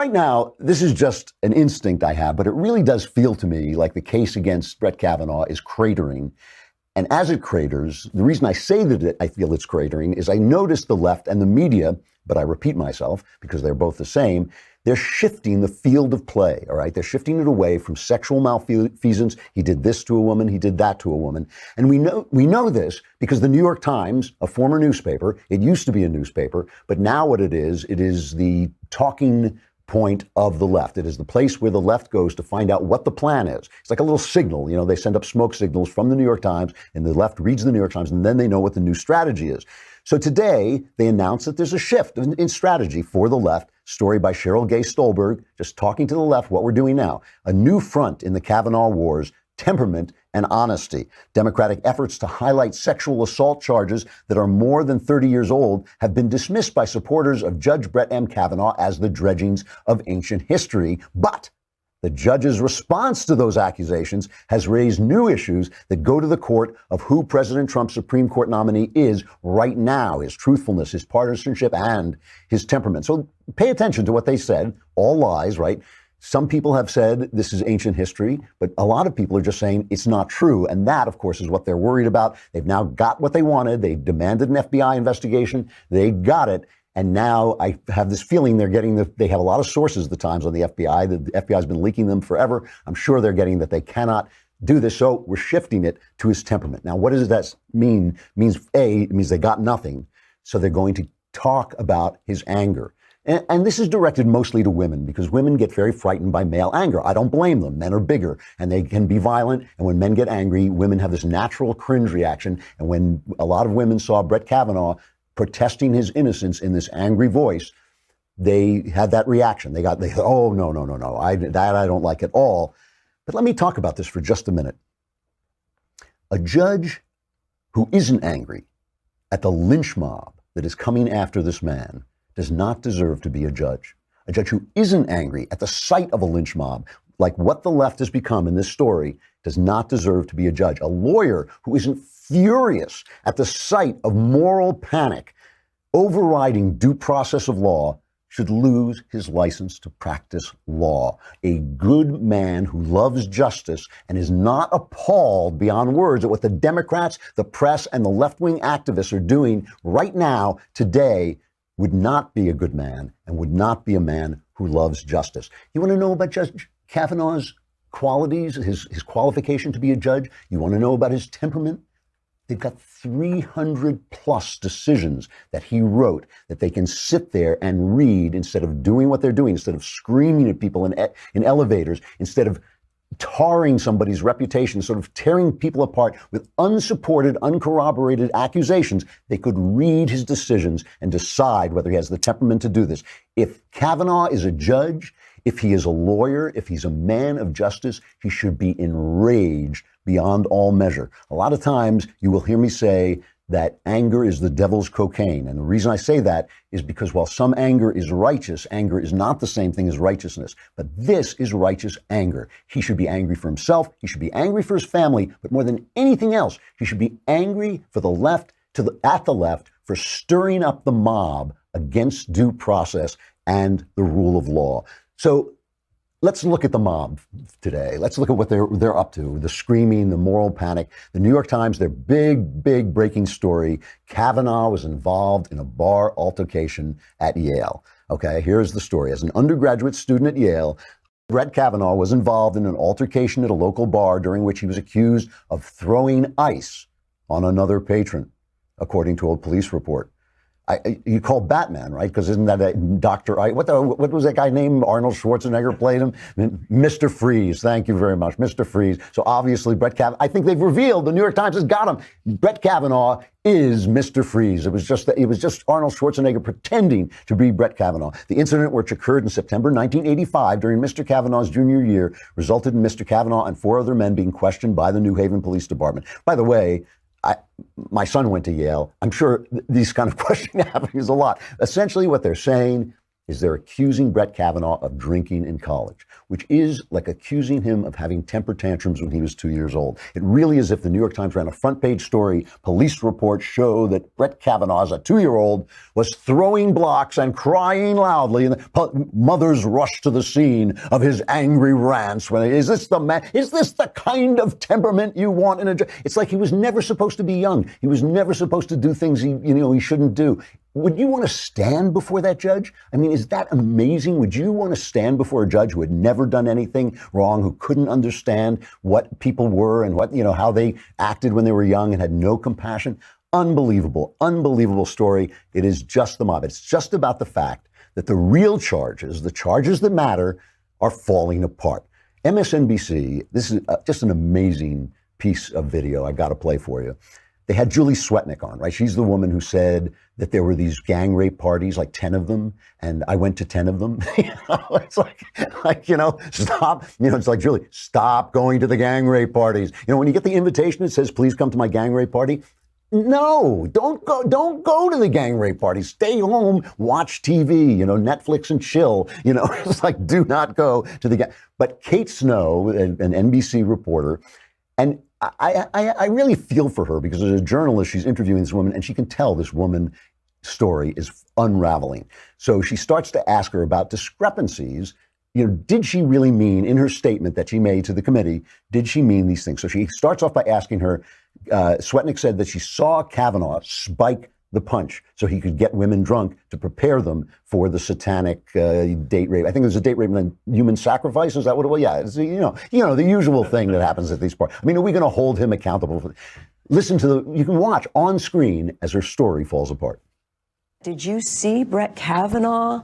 Right now, this is just an instinct I have, but it really does feel to me like the case against Brett Kavanaugh is cratering. And as it craters, the reason I say that I feel it's cratering is I notice the left and the media, but I repeat myself because they're both the same, they're shifting the field of play, all right? They're shifting it away from sexual malfeasance. He did this to a woman, he did that to a woman. And we know this because the New York Times, a former newspaper, it used to be a newspaper, but now what it is the talking point of the left. It is the place where the left goes to find out what the plan is. It's like a little signal. You know, they send up smoke signals from the New York Times, and the left reads the New York Times, and then they know what the new strategy is. So today, they announced that there's a shift in strategy for the left. Story by Cheryl Gay Stolberg, just talking to the left, what we're doing now. A new front in the Kavanaugh wars, temperament and honesty. Democratic efforts to highlight sexual assault charges that are more than 30 years old have been dismissed by supporters of Judge Brett M. Kavanaugh as the dredgings of ancient history. But the judge's response to those accusations has raised new issues that go to the court of who President Trump's Supreme Court nominee is right now, his truthfulness, his partisanship, and his temperament. So pay attention to what they said. All lies, right? Some people have said this is ancient history, but a lot of people are just saying it's not true. And that, of course, is what they're worried about. They've now got what they wanted. They demanded an FBI investigation. They got it. And now I have this feeling they have a lot of sources, the Times, on the FBI. The FBI has been leaking them forever. I'm sure they're getting that they cannot do this. So we're shifting it to his temperament. Now, what does that mean? It means they got nothing. So they're going to talk about his anger. And this is directed mostly to women because women get very frightened by male anger. I don't blame them. Men are bigger and they can be violent. And when men get angry, women have this natural cringe reaction. And when a lot of women saw Brett Kavanaugh protesting his innocence in this angry voice, they had that reaction. They thought, oh, no. I don't like at all. But let me talk about this for just a minute. A judge who isn't angry at the lynch mob that is coming after this man does not deserve to be a judge. A judge who isn't angry at the sight of a lynch mob, like what the left has become in this story, does not deserve to be a judge. A lawyer who isn't furious at the sight of moral panic overriding due process of law should lose his license to practice law. A good man who loves justice and is not appalled beyond words at what the Democrats, the press, and the left-wing activists are doing right now, today, would not be a good man and would not be a man who loves justice. You want to know about Judge Kavanaugh's qualities, his qualification to be a judge? You want to know about his temperament? They've got 300 plus decisions that he wrote that they can sit there and read instead of doing what they're doing, instead of screaming at people in elevators, instead of tarring somebody's reputation, sort of tearing people apart with unsupported, uncorroborated accusations. They could read his decisions and decide whether he has the temperament to do this. If Kavanaugh is a judge, if he is a lawyer, if he's a man of justice, he should be enraged beyond all measure. A lot of times you will hear me say that anger is the devil's cocaine. And the reason I say that is because while some anger is righteous, anger is not the same thing as righteousness. But this is righteous anger. He should be angry for himself. He should be angry for his family. But more than anything else, he should be angry for the left, at the left, for stirring up the mob against due process and the rule of law. So let's look at the mob today. Let's look at what they're up to, the screaming, the moral panic. The New York Times, their big breaking story, Kavanaugh was involved in a bar altercation at Yale. Okay, here's the story. As an undergraduate student at Yale, Brett Kavanaugh was involved in an altercation at a local bar during which he was accused of throwing ice on another patron, according to a police report. You call Batman, right? Because isn't that a Dr. I? What was that guy named? Arnold Schwarzenegger played him? Mr. Freeze. Thank you very much. Mr. Freeze. So obviously Brett Kavanaugh, I think they've revealed, the New York Times has got him. Brett Kavanaugh is Mr. Freeze. It was just Arnold Schwarzenegger pretending to be Brett Kavanaugh. The incident, which occurred in September 1985 during Mr. Kavanaugh's junior year, resulted in Mr. Kavanaugh and 4 other men being questioned by the New Haven Police Department. By the way, my son went to Yale. I'm sure these kind of questioning happens a lot. Essentially, what they're saying is they're accusing Brett Kavanaugh of drinking in college, which is like accusing him of having temper tantrums when he was 2 years old. It really is if the New York Times ran a front page story, police reports show that Brett Kavanaugh, as a 2-year-old, was throwing blocks and crying loudly, and the mothers rushed to the scene of his angry rants. Is this the kind of temperament you want in a judge? It's like he was never supposed to be young. He was never supposed to do things he shouldn't do. Would you want to stand before that judge? I mean, is that amazing? Would you want to stand before a judge who had never done anything wrong, who couldn't understand what people were and how they acted when they were young and had no compassion? Unbelievable, unbelievable story. It is just the mob. It's just about the fact that the real charges, the charges that matter, are falling apart. MSNBC, this is just an amazing piece of video I've got to play for you. They had Julie Swetnick on, right? She's the woman who said that there were these gang rape parties, like 10 of them, and I went to 10 of them. It's like, stop. It's like, Julie, stop going to the gang rape parties. When you get the invitation that says, please come to my gang rape party, no, don't go to the gang rape party. Stay home, watch TV, Netflix and chill. It's like, do not go to the gang. But Kate Snow, an NBC reporter, and I really feel for her because as a journalist, she's interviewing this woman and she can tell this woman's story is unraveling. So she starts to ask her about discrepancies. Did she really mean in her statement that she made to the committee, did she mean these things? So she starts off by asking her, Swetnick said that she saw Kavanaugh spike the punch so he could get women drunk to prepare them for the satanic date rape. I think it was a date rape and then human sacrifice. Is that what it was? Yeah, it's, the usual thing that happens at these parties. I mean, are we going to hold him accountable? Listen to you can watch on screen as her story falls apart. Did you see Brett Kavanaugh,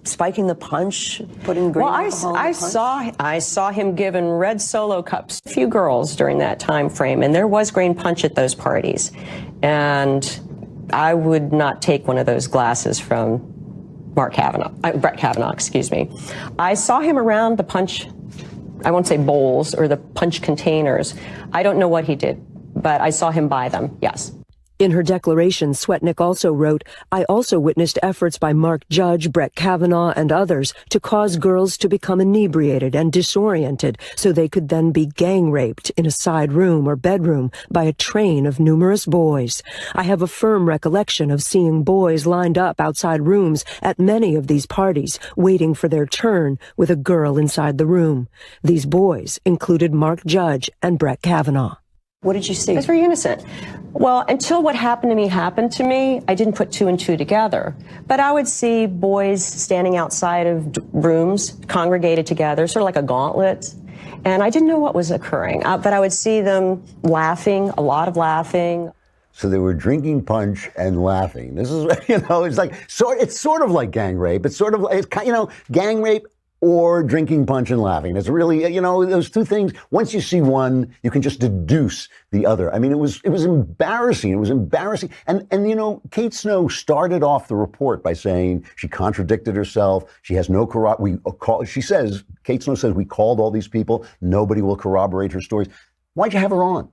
spiking the punch, putting green alcohol in the punch? I saw him giving red Solo cups to a few girls during that time frame, and there was green punch at those parties. And I would not take one of those glasses from Brett Kavanaugh, excuse me. I saw him around the punch, I won't say bowls or the punch containers. I don't know what he did, but I saw him buy them, yes. In her declaration, Swetnick also wrote, I also witnessed efforts by Mark Judge, Brett Kavanaugh, and others to cause girls to become inebriated and disoriented so they could then be gang raped in a side room or bedroom by a train of numerous boys. I have a firm recollection of seeing boys lined up outside rooms at many of these parties, waiting for their turn with a girl inside the room. These boys included Mark Judge and Brett Kavanaugh. What did you see? I was very innocent. Well, until what happened to me, I didn't put two and two together. But I would see boys standing outside of rooms, congregated together, sort of like a gauntlet. And I didn't know what was occurring. But I would see them laughing, a lot of laughing. So they were drinking punch and laughing. This is, it's like, it's sort of like gang rape. It's sort of like, gang rape or drinking punch and laughing. It's really, those two things, once you see one, you can just deduce the other. I mean, it was embarrassing. It was embarrassing. And Kate Snow started off the report by saying she contradicted herself. She has no she says, Kate Snow says, we called all these people. Nobody will corroborate her stories. Why'd you have her on?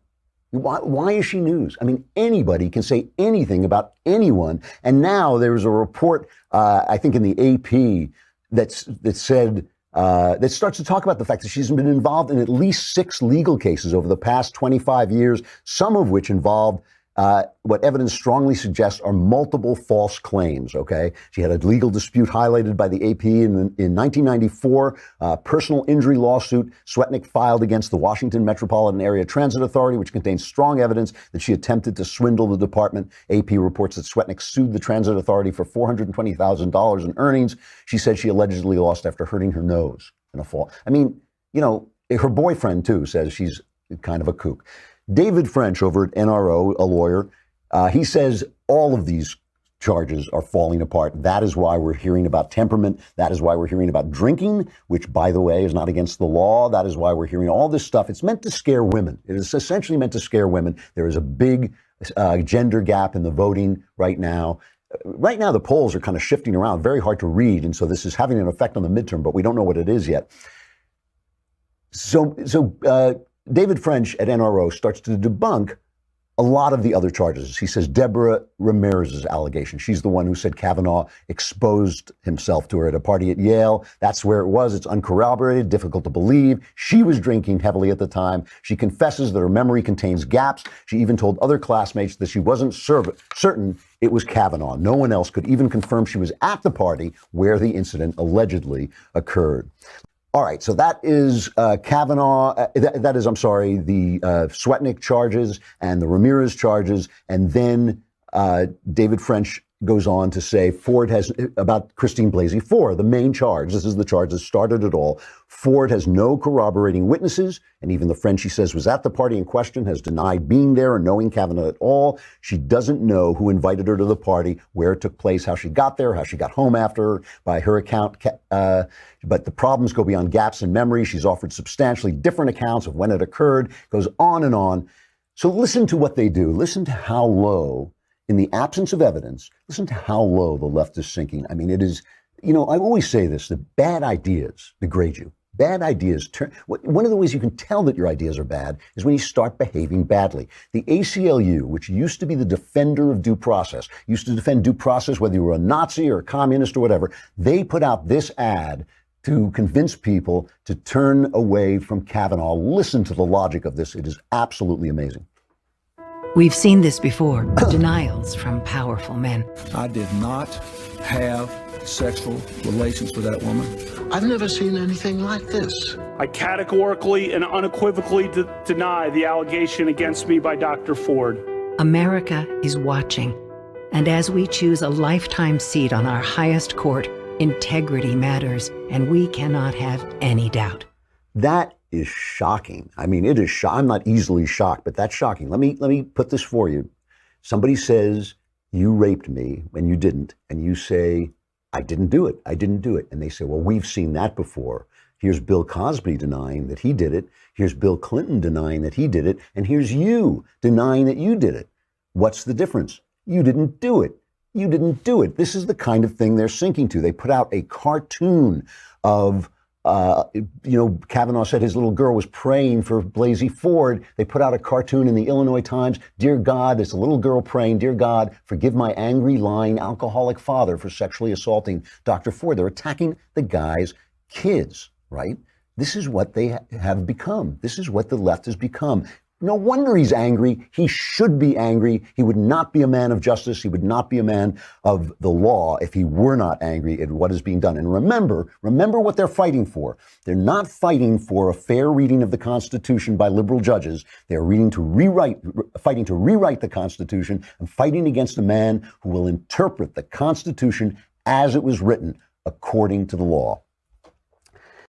Why is she news? I mean, anybody can say anything about anyone. And now there's a report, I think in the AP, that said, that starts to talk about the fact that she's been involved in at least 6 legal cases over the past 25 years, some of which involved what evidence strongly suggests are multiple false claims, okay? She had a legal dispute highlighted by the AP in 1994, personal injury lawsuit Swetnick filed against the Washington Metropolitan Area Transit Authority, which contains strong evidence that she attempted to swindle the department. AP reports that Swetnick sued the Transit Authority for $420,000 in earnings she said she allegedly lost after hurting her nose in a fall. I mean, her boyfriend, too, says she's kind of a kook. David French over at NRO, a lawyer, he says all of these charges are falling apart. That is why we're hearing about temperament. That is why we're hearing about drinking, which, by the way, is not against the law. That is why we're hearing all this stuff. It's meant to scare women. It is essentially meant to scare women. There is a big gender gap in the voting right now. Right now, the polls are kind of shifting around, very hard to read. And so this is having an effect on the midterm, but we don't know what it is yet. So David French at NRO starts to debunk a lot of the other charges. He says Deborah Ramirez's allegation. She's the one who said Kavanaugh exposed himself to her at a party at Yale. That's where it was. It's uncorroborated, difficult to believe. She was drinking heavily at the time. She confesses that her memory contains gaps. She even told other classmates that she wasn't certain it was Kavanaugh. No one else could even confirm she was at the party where the incident allegedly occurred. All right, so that is Kavanaugh, that is, I'm sorry, the Swetnick charges and the Ramirez charges. And then David French goes on to say Ford has, about Christine Blasey Ford, the main charge. This is the charge that started it all. Ford has no corroborating witnesses, and even the friend she says was at the party in question has denied being there or knowing Kavanaugh at all. She doesn't know who invited her to the party, where it took place, how she got there, how she got home after, by her account. But the problems go beyond gaps in memory. She's offered substantially different accounts of when it occurred, goes on and on. So listen to what they do. Listen to how low, in the absence of evidence, listen to how low the left is sinking. I mean, it is, I always say this, that bad ideas degrade you. Bad ideas one of the ways you can tell that your ideas are bad is when you start behaving badly. The ACLU, which used to be the defender of due process, used to defend due process whether you were a Nazi or a communist or whatever, they put out this ad to convince people to turn away from Kavanaugh. Listen to the logic of this. It is absolutely amazing. We've seen this before, denials from powerful men. I did not have sexual relations with that woman. I've never seen anything like this. I categorically and unequivocally deny the allegation against me by Dr. Ford. America is watching. And as we choose a lifetime seat on our highest court, integrity matters, and we cannot have any doubt. That is shocking. I mean, it is I'm not easily shocked, but that's shocking. Let me put this for you. Somebody says, you raped me, and you didn't. And you say, I didn't do it. I didn't do it. And they say, well, we've seen that before. Here's Bill Cosby denying that he did it. Here's Bill Clinton denying that he did it. And here's you denying that you did it. What's the difference? You didn't do it. You didn't do it. This is the kind of thing they're sinking to. They put out a cartoon of, Kavanaugh said his little girl was praying for Blasey Ford. They put out a cartoon in the Illinois Times. Dear God, it's a little girl praying, dear God, forgive my angry, lying, alcoholic father for sexually assaulting Dr. Ford. They're attacking the guy's kids, right? This is what they have become. This is what the left has become. No wonder he's angry. He should be angry. He would not be a man of justice. He would not be a man of the law if he were not angry at what is being done. And remember what they're fighting for. They're not fighting for a fair reading of the Constitution by liberal judges. They're fighting to rewrite the Constitution and fighting against a man who will interpret the Constitution as it was written according to the law.